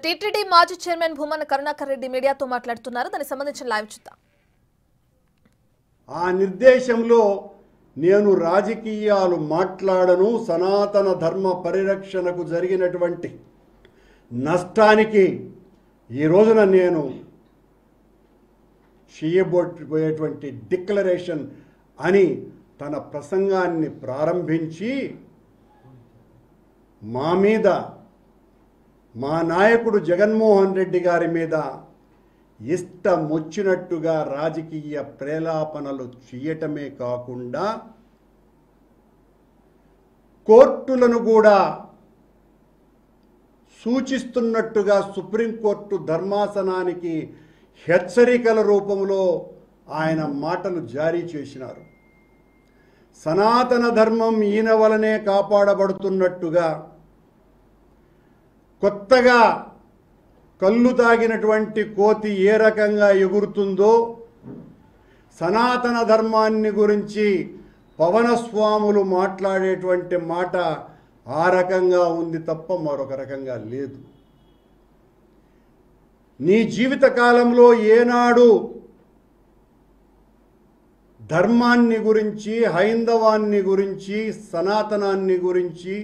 TTD మాజీ chairman Bhumana Karunakar Reddy మీడియాతో మాట్లాడుతున్నారు. దానికి సంబంధించిన లైవ్ చూద్దాం. ఆ నిర్దేశంలో నేను రాజకీయాలు మాట్లాడను, సనాతన ధర్మ పరిరక్షణకు జరిగినటువంటి నష్టానికి ఈ రోజున నేను చేయబోయేటువంటి డిక్లరేషన్ అని తన ప్రసంగాన్ని ప్రారంభించి మా మీద, మా నాయకుడు జగన్మోహన్ రెడ్డి గారి మీద ఇష్టమొచ్చినట్టుగా రాజకీయ ప్రేలాపనలు చేయటమే కాకుండా కోర్టులను కూడా సూచిస్తున్నట్టుగా సుప్రీంకోర్టు ధర్మాసనానికి హెచ్చరికల రూపంలో ఆయన మాటలు జారీ చేసినారు. సనాతన ధర్మం ఈయన వలనే కాపాడబడుతున్నట్టుగా, కొత్తగా కళ్ళు తాగినటువంటి కోతి ఏ రకంగా ఎగురుతుందో సనాతన ధర్మాన్ని గురించి పవనస్వాములు మాట్లాడేటువంటి మాట ఆ రకంగా ఉంది తప్ప మరొక రకంగా లేదు. నీ జీవిత కాలంలో ఏనాడు ధర్మాన్ని గురించి, హైందవాన్ని గురించి, సనాతనాన్ని గురించి,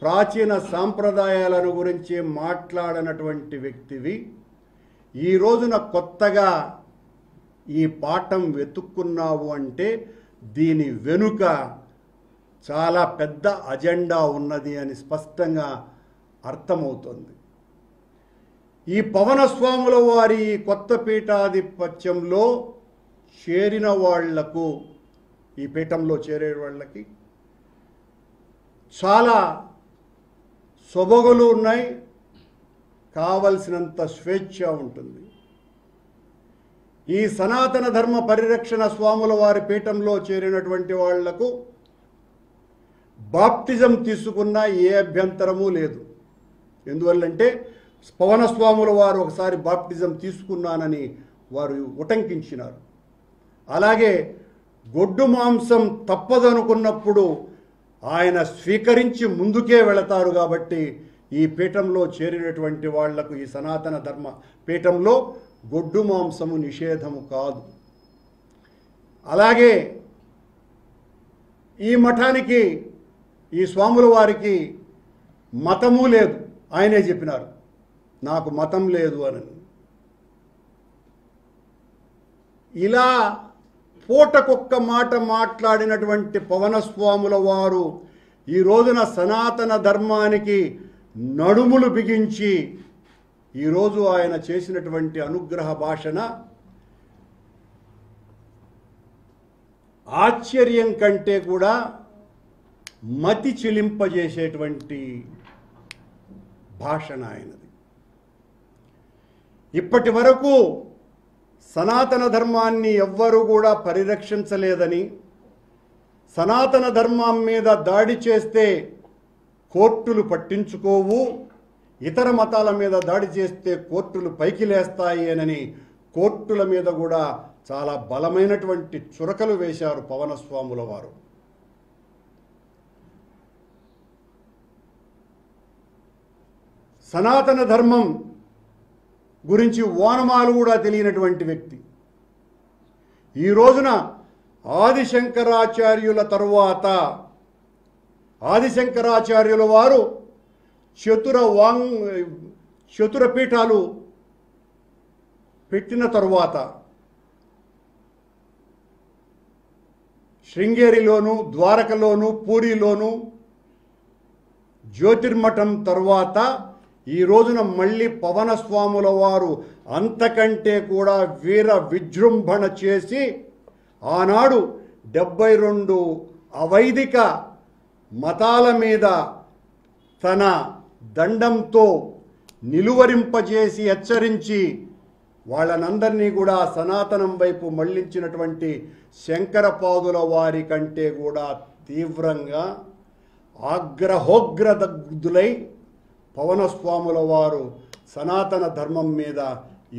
ప్రాచీన సాంప్రదాయాలను గురించి మాట్లాడనటువంటి వ్యక్తివి ఈ రోజున కొత్తగా ఈ పాఠం వెతుక్కున్నావు అంటే దీని వెనుక చాలా పెద్ద అజెండా ఉన్నది అని స్పష్టంగా అర్థమవుతుంది. ఈ పవనస్వాముల వారి కొత్త పీఠాధిపత్యంలో చేరిన వాళ్లకు, ఈ పీఠంలో చేరే వాళ్ళకి చాలా సొబగులు ఉన్నాయి, కావలసినంత స్వేచ్ఛ ఉంటుంది. ఈ సనాతన ధర్మ పరిరక్షణ స్వాముల వారి పీఠంలో చేరినటువంటి వాళ్లకు బాప్టిజం తీసుకున్నా ఏ అభ్యంతరము లేదు. ఎందువల్లంటే పవనస్వాముల వారు ఒకసారి బాప్టిజం తీసుకున్నానని వారు ఉటంకించినారు. అలాగే గొడ్డు మాంసం తప్పదనుకున్నప్పుడు ఆయన స్వీకరించి ముందుకే వెళతారు. కాబట్టి ఈ పీఠంలో చేరినటువంటి వాళ్లకు, ఈ సనాతన ధర్మ పీఠంలో గొడ్డు మాంసము నిషేధము కాదు. అలాగే ఈ మఠానికి, ఈ స్వాముల వారికి మతము లేదు. ఆయనే చెప్పినారు, నాకు మతం లేదు అని. ఇలా పూటకొక్క మాట మాట్లాడినటువంటి పవనస్వాముల వారు ఈ రోజున సనాతన ధర్మానికి నడుములు బిగించి ఈరోజు ఆయన చేసినటువంటి అనుగ్రహ భాషణ ఆశ్చర్యం కంటే కూడా మతి చిలింపజేసేటువంటి భాషణ ఆయనది. ఇప్పటి వరకు సనాతన ధర్మాన్ని ఎవ్వరూ కూడా పరిరక్షించలేదని, సనాతన ధర్మం మీద దాడి చేస్తే కోర్టులు పట్టించుకోవు, ఇతర మతాల మీద దాడి చేస్తే కోర్టులు పైకి లేస్తాయి అని కోర్టుల మీద కూడా చాలా బలమైనటువంటి చురకలు వేశారు పవనస్వాముల వారు. సనాతన ధర్మం గురించి ఓనమాలు కూడా తెలియనటువంటి వ్యక్తి ఈ రోజున ఆదిశంకరాచార్యుల తరువాత, ఆదిశంకరాచార్యుల వారు చతుర పీఠాలు పెట్టిన తరువాత శృంగేరిలోను, ద్వారకలోను, పూరిలోను జ్యోతిర్మఠం తరువాత ఈ రోజున మళ్ళీ పవనస్వాముల వారు అంతకంటే కూడా వీర విజృంభణ చేసి ఆనాడు 72 అవైదిక మతాల మీద తన దండంతో నిలువరింపజేసి హెచ్చరించి వాళ్ళనందరినీ కూడా సనాతనం వైపు మళ్లించినటువంటి శంకరపాదుల వారి కంటే కూడా తీవ్రంగా ఆగ్రహోగ్రదగ్ధులై పవనస్వాముల వారు సనాతన ధర్మం మీద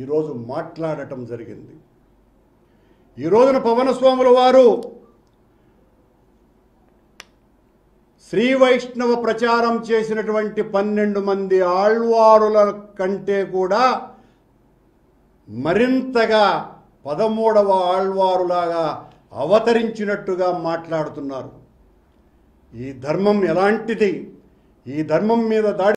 ఈరోజు మాట్లాడటం జరిగింది. ఈ రోజున పవనస్వాముల వారు శ్రీ వైష్ణవ ప్రచారం చేసినటువంటి 12 మంది ఆళ్వారుల కంటే కూడా మరింతగా 13వ ఆళ్వారులాగా అవతరించినట్టుగా మాట్లాడుతున్నారు. ఈ ధర్మం ఎలాంటిది? ఈ ధర్మం మీద దాడి